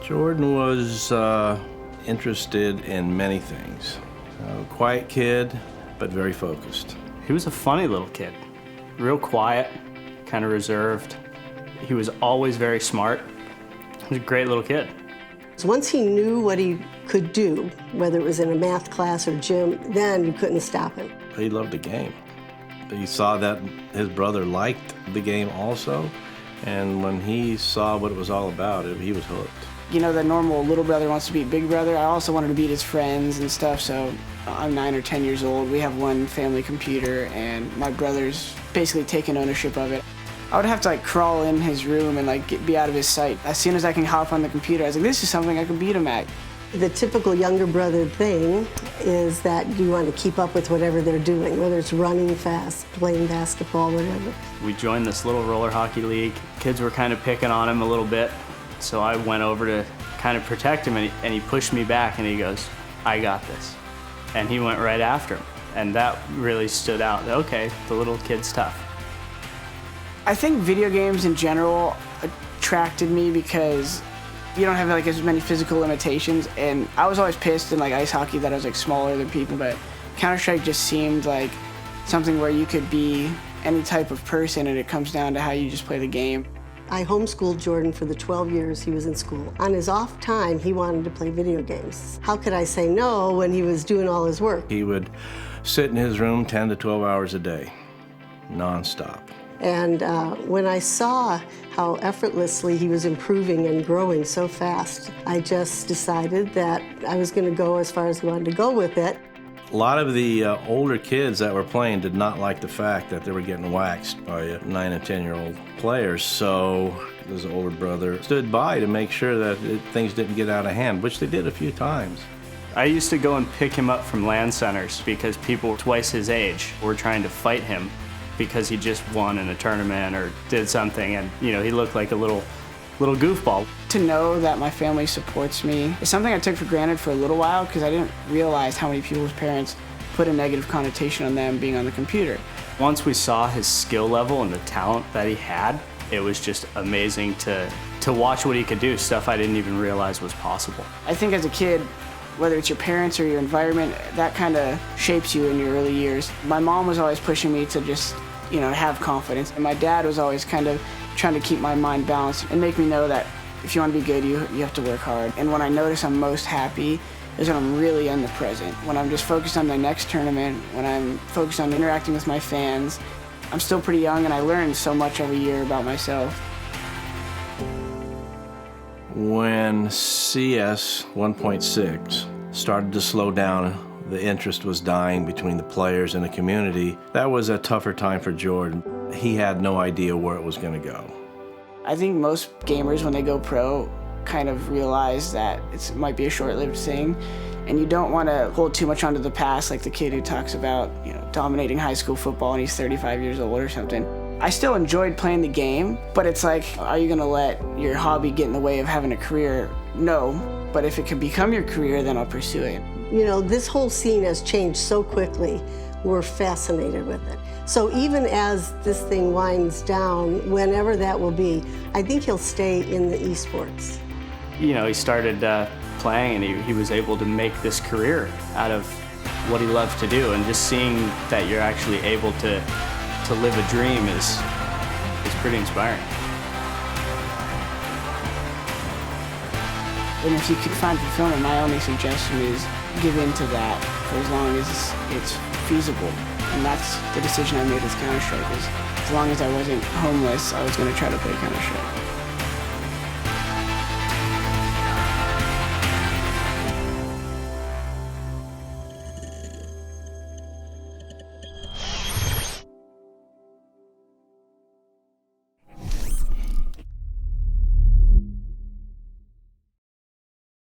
Jordan was interested in many things. A quiet kid, but very focused. He was a funny little kid. Real quiet, kind of reserved. He was always very smart. He was a great little kid. Once he knew what he could do, whether it was in a math class or gym, then you couldn't stop him. He loved the game. He saw that his brother liked the game also, and when he saw what it was all about, he was hooked. You know, the normal little brother wants to beat big brother. I also wanted to beat his friends and stuff, so I'm 9 or 10 years old. We have one family computer, and my brother's basically taken ownership of it. I would have to crawl in his room and be out of his sight. As soon as I can hop on the computer, I was like, this is something I can beat him at. The typical younger brother thing is that you want to keep up with whatever they're doing, whether it's running fast, playing basketball, whatever. We joined this little roller hockey league. Kids were kind of picking on him a little bit, so I went over to kind of protect him, and he pushed me back, and he goes, I got this. And he went right after him, and that really stood out. Okay, the little kid's tough. I think video games in general attracted me because you don't have as many physical limitations, and I was always pissed in ice hockey that I was smaller than people, but Counter-Strike just seemed like something where you could be any type of person, and it comes down to how you just play the game. I homeschooled Jordan for the 12 years he was in school. On his off time, he wanted to play video games. How could I say no when he was doing all his work? He would sit in his room 10 to 12 hours a day, nonstop. And when I saw how effortlessly he was improving and growing so fast, I just decided that I was going to go as far as I wanted to go with it. A lot of the older kids that were playing did not like the fact that they were getting waxed by 9 and 10-year-old players, so his older brother stood by to make sure that things didn't get out of hand, which they did a few times. I used to go and pick him up from LAN centers because people twice his age were trying to fight him because he just won in a tournament or did something, and he looked like a little goofball. To know that my family supports me is something I took for granted for a little while because I didn't realize how many people's parents put a negative connotation on them being on the computer. Once we saw his skill level and the talent that he had, it was just amazing to watch what he could do, stuff I didn't even realize was possible. I think as a kid, whether it's your parents or your environment, that kind of shapes you in your early years. My mom was always pushing me to just have confidence. And my dad was always kind of trying to keep my mind balanced and make me know that if you want to be good, you have to work hard. And when I notice I'm most happy is when I'm really in the present. When I'm just focused on the next tournament, when I'm focused on interacting with my fans. I'm still pretty young, and I learn so much every year about myself. When CS 1.6 started to slow down, the interest was dying between the players and the community. That was a tougher time for Jordan. He had no idea where it was going to go. I think most gamers, when they go pro, kind of realize that it might be a short-lived thing, and you don't want to hold too much onto the past, like the kid who talks about dominating high school football and he's 35 years old or something. I still enjoyed playing the game, but it's like, are you going to let your hobby get in the way of having a career? No, but if it can become your career, then I'll pursue it. This whole scene has changed so quickly. We're fascinated with it. So even as this thing winds down, whenever that will be, I think he'll stay in the esports. He started playing, and he was able to make this career out of what he loved to do, and just seeing that you're actually able to live a dream is pretty inspiring. And if you can find fulfillment, my only suggestion is give in to that for as long as it's feasible. And that's the decision I made with Counter-Strike, is as long as I wasn't homeless, I was going to try to play Counter-Strike.